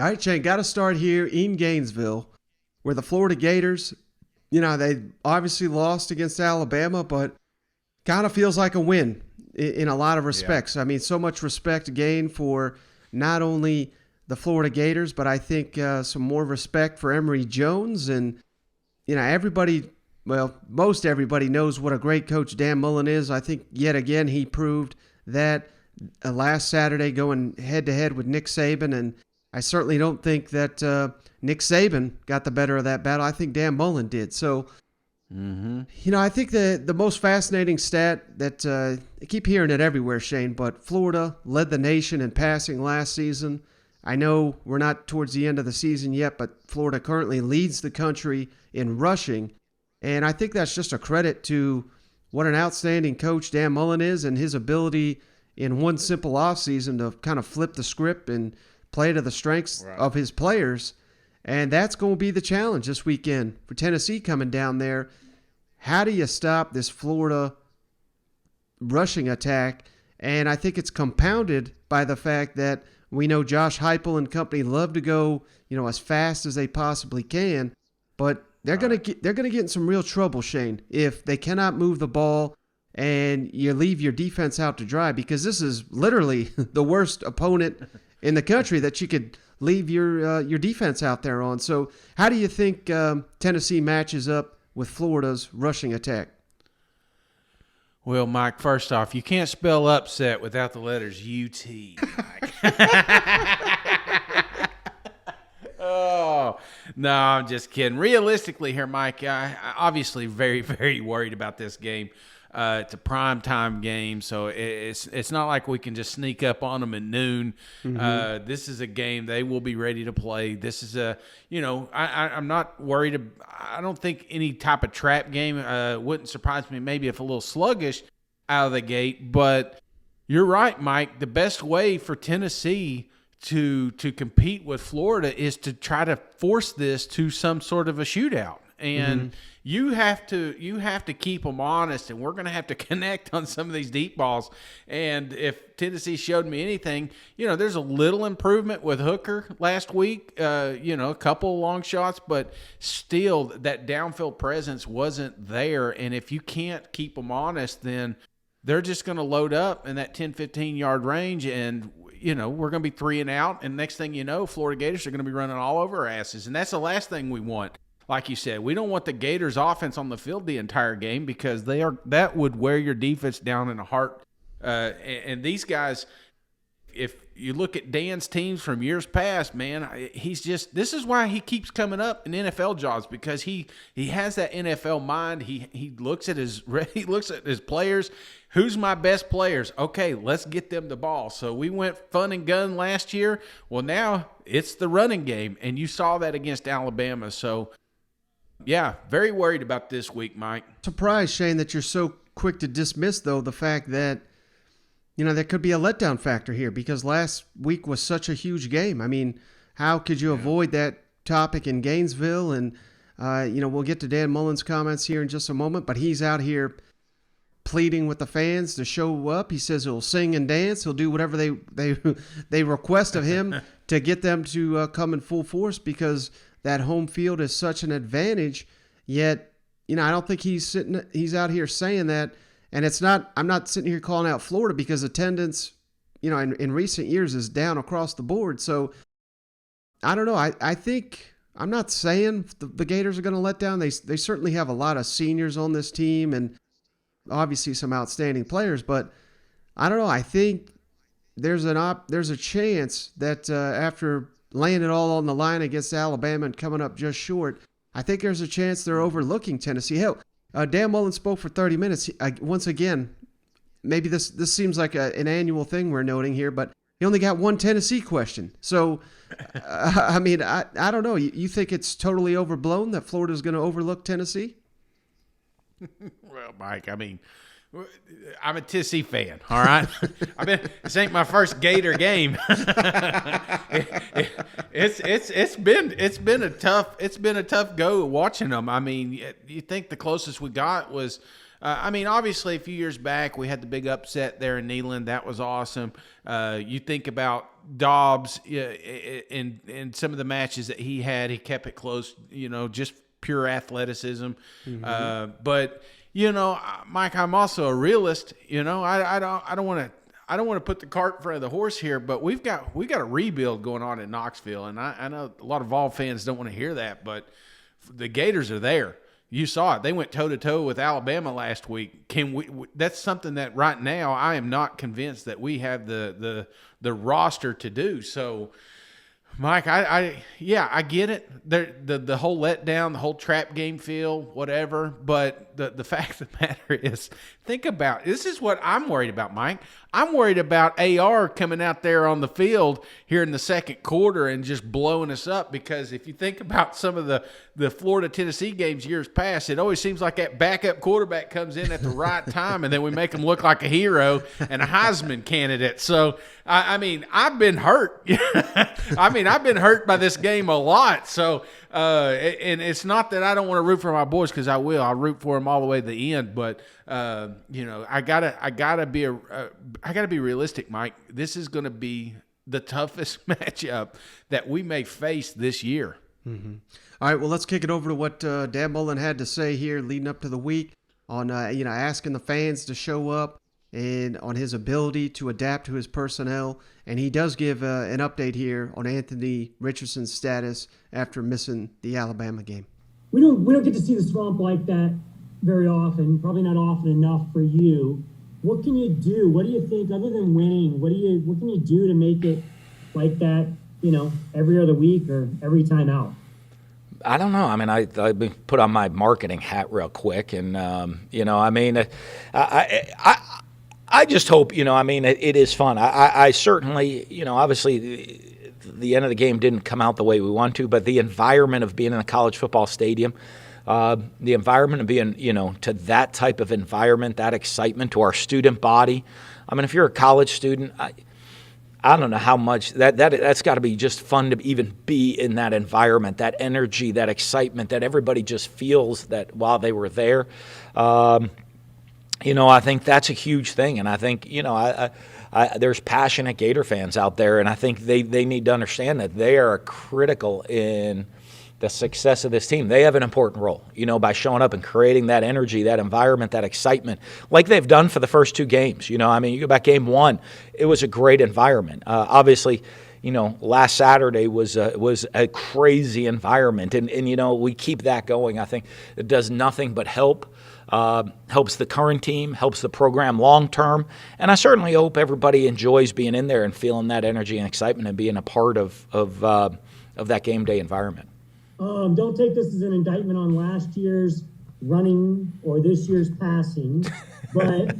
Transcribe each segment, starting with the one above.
All right, Shane, got to start here in Gainesville, where the Florida Gators, they obviously lost against Alabama, but kind of feels like a win in a lot of respects. Yeah. I mean, so much respect gained for not only the Florida Gators, but I think some more respect for Emory Jones. And, most everybody knows what a great coach Dan Mullen is. I think yet again he proved that last Saturday going head-to-head with Nick Saban. And I certainly don't think that Nick Saban got the better of that battle. I think Dan Mullen did. So, I think the most fascinating stat that I keep hearing it everywhere, Shane, but Florida led the nation in passing last season. I know we're not towards the end of the season yet, but Florida currently leads the country in rushing. And I think that's just a credit to what an outstanding coach Dan Mullen is and his ability in one simple offseason to kind of flip the script and play to the strengths of his players. And that's going to be the challenge this weekend for Tennessee coming down there. How do you stop this Florida rushing attack? And I think it's compounded by the fact that we know Josh Heupel and company love to go, as fast as they possibly can, but they're going to get in some real trouble, Shane, if they cannot move the ball and you leave your defense out to dry, because this is literally the worst opponent in the country that you could leave your defense out there on. So how do you think Tennessee matches up with Florida's rushing attack? Well, Mike, first off, you can't spell upset without the letters UT, Mike. Oh, no, I'm just kidding. Realistically here, Mike, I obviously very, very worried about this game. It's a primetime game, so it's not like we can just sneak up on them at noon. This is a game they will be ready to play. This is I'm not worried. I don't think any type of trap game wouldn't surprise me, maybe if a little sluggish out of the gate. But you're right, Mike. The best way for Tennessee to compete with Florida is to try to force this to some sort of a shootout. And you have to keep them honest, and we're going to have to connect on some of these deep balls. And if Tennessee showed me anything, there's a little improvement with Hooker last week, a couple of long shots, but still that downfield presence wasn't there. And if you can't keep them honest, then they're just going to load up in that 10, 15-yard range, and we're going to be 3 and out. And next thing you know, Florida Gators are going to be running all over our asses. And that's the last thing we want. Like you said, we don't want the Gators offense on the field the entire game, because that would wear your defense down in a heart. And these guys, if you look at Dan's teams from years past, man, this is why he keeps coming up in NFL jobs, because he has that NFL mind. He looks at his players. Who's my best players? Okay, let's get them the ball. So we went fun and gun last year. Well, now it's the running game, and you saw that against Alabama. So yeah, very worried about this week, Mike. Surprised, Shane, that you're so quick to dismiss, though, the fact that, there could be a letdown factor here, because last week was such a huge game. I mean, how could you avoid that topic in Gainesville? And, we'll get to Dan Mullen's comments here in just a moment, but he's out here pleading with the fans to show up. He says he'll sing and dance. He'll do whatever they request of him to get them to come in full force, because that home field is such an advantage. Yet, I don't think he's out here saying that. And I'm not sitting here calling out Florida, because attendance, in recent years is down across the board. So I don't know. I think, I'm not saying the Gators are going to let down. They certainly have a lot of seniors on this team and obviously some outstanding players, but I don't know. I think there's a chance that after laying it all on the line against Alabama and coming up just short, I think there's a chance they're overlooking Tennessee. Hell, Dan Mullen spoke for 30 minutes. Once again, maybe this seems like an annual thing we're noting here, but he only got one Tennessee question. So, I mean, I don't know. You think it's totally overblown that Florida's going to overlook Tennessee? Well, Mike, I mean, I'm a Tennessee fan, all right? This ain't my first Gator game. It's been a tough go watching them. I mean, you think the closest we got was, obviously a few years back we had the big upset there in Neyland. That was awesome. You think about Dobbs in some of the matches that he had. He kept it close, just pure athleticism. But Mike, I'm also a realist. I don't want to put the cart in front of the horse here, but we got a rebuild going on in Knoxville, and I know a lot of Vol fans don't want to hear that, but the Gators are there. You saw it. They went toe-to-toe with Alabama last week. That's something that right now I am not convinced that we have the roster to do. So, Mike, I get it. The whole letdown, the whole trap game feel, whatever. But the fact of the matter is, think about it. This is what I'm worried about, Mike. I'm worried about AR coming out there on the field here in the second quarter and just blowing us up, because if you think about some of the Florida-Tennessee games years past, it always seems like that backup quarterback comes in at the right time, and then we make him look like a hero and a Heisman candidate. So, I've been hurt. I've been hurt by this game a lot. So, and it's not that I don't want to root for my boys, because I will. I'll root for them all the way to the end. But I gotta be realistic, Mike. This is going to be the toughest matchup that we may face this year. Mm-hmm. All right, well, let's kick it over to what Dan Mullen had to say here leading up to the week on asking the fans to show up and on his ability to adapt to his personnel. And he does give an update here on Anthony Richardson's status after missing the Alabama game. We don't get to see the Swamp like that very often, probably not often enough for you. What can you do? What do you think, other than winning, what can you do to make it like that, every other week or every time out? I don't know. I put on my marketing hat real quick, and I just hope, it is fun. I certainly, obviously the end of the game didn't come out the way we want to, but the environment of being in a college football stadium, the environment of being, to that type of environment, that excitement to our student body. If you're a college student, I don't know how much that's got to be just fun to even be in that environment, that energy, that excitement that everybody just feels that while they were there. I think that's a huge thing, and I think there's passionate Gator fans out there, and I think they need to understand that they are critical in the success of this team. They have an important role, by showing up and creating that energy, that environment, that excitement, like they've done for the first two games. You go back game one, it was a great environment. Obviously, last Saturday was a crazy environment, and we keep that going. I think it does nothing but helps the current team, helps the program long term, and I certainly hope everybody enjoys being in there and feeling that energy and excitement and being a part of that game day environment. Don't take this as an indictment on last year's running or this year's passing, but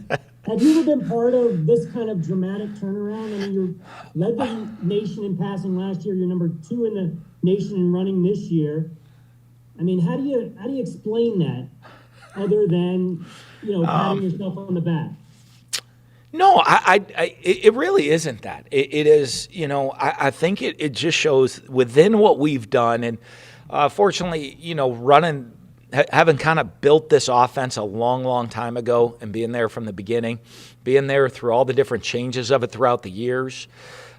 have you ever been part of this kind of dramatic turnaround? You led the nation in passing last year. You're number 2 in the nation in running this year. How do you explain that, other than patting yourself on the back? No, it really isn't that. It is, I think it just shows within what we've done, and fortunately, having kind of built this offense a long, long time ago and being there from the beginning, being there through all the different changes of it throughout the years.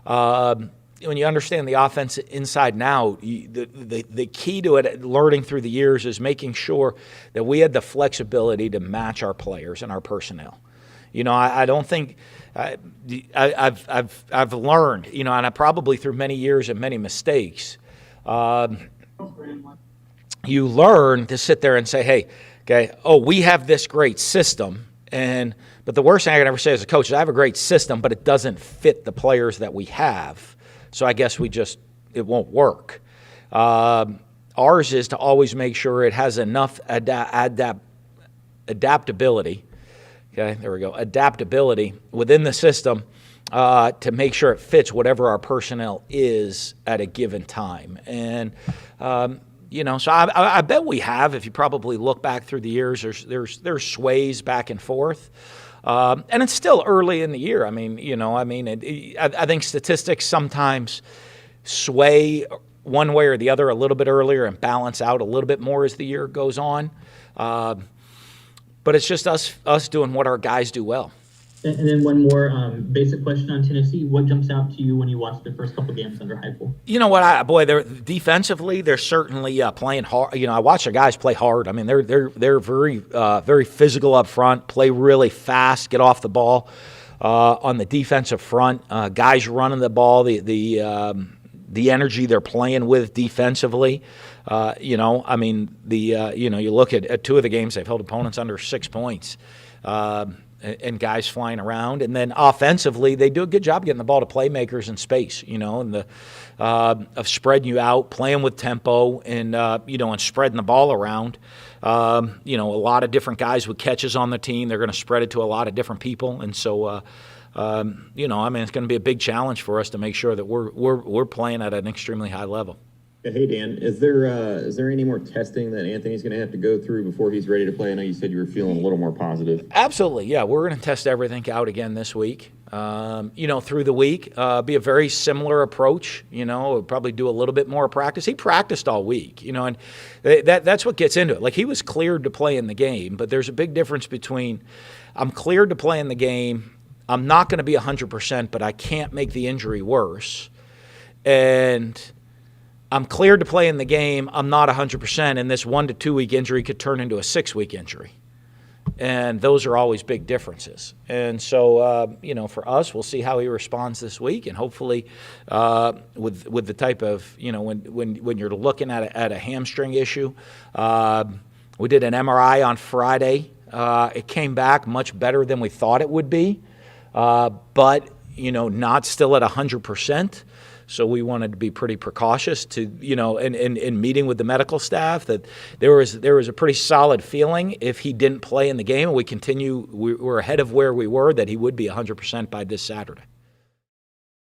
When you understand the offense inside now, the key to it, learning through the years, is making sure that we had the flexibility to match our players and our personnel. I don't think I've learned, and I probably through many years and many mistakes, you learn to sit there and say, hey, okay, we have this great system, but the worst thing I can ever say as a coach is I have a great system, but it doesn't fit the players that we have. So I guess it won't work. Ours is to always make sure it has enough adaptability. Okay, there we go. Adaptability within the system to make sure it fits whatever our personnel is at a given time. And so I bet we have. If you probably look back through the years, there's sways back and forth. And it's still early in the year. I think statistics sometimes sway one way or the other a little bit earlier and balance out a little bit more as the year goes on. But it's just us doing what our guys do well. And then one more basic question on Tennessee. What jumps out to you when you watch the first couple games under Heupel? You know what, they're defensively, they're certainly playing hard. You know, I watch the guys play hard. I mean, they're very very physical up front, play really fast, get off the ball. On the defensive front, guys running the ball, the energy they're playing with defensively. You know, I mean, you look at two of the games, they've held opponents under 6 points. And guys flying around. And then offensively, they do a good job getting the ball to playmakers in space, you know, and of spreading you out, playing with tempo, and, and spreading the ball around. You know, a lot of different guys with catches on the team. They're going to spread it to a lot of different people. And so, I mean, it's going to be a big challenge for us to make sure that we're playing at an extremely high level. Hey, Dan, is there any more testing that Anthony's going to have to go through before he's ready to play? I know you said you were feeling a little more positive. Absolutely, yeah. We're going to test everything out again this week. Through the week, be a very similar approach. You know, we'll probably do a little bit more practice. He practiced all week, you know, and that's what gets into it. Like, he was cleared to play in the game, but there's a big difference between I'm cleared to play in the game, I'm not going to be 100%, but I can't make the injury worse, and I'm cleared to play in the game, I'm not 100%, and this 1 to 2 week injury could turn into a 6 week injury. And those are always big differences. And so, for us, we'll see how he responds this week, and hopefully with the type of, when you're looking at a hamstring issue, we did an MRI on Friday. It came back much better than we thought it would be, but, not still at 100%. So we wanted to be pretty precautious to, in meeting with the medical staff, that there was a pretty solid feeling if he didn't play in the game and we're ahead of where we were, that he would be 100% by this Saturday.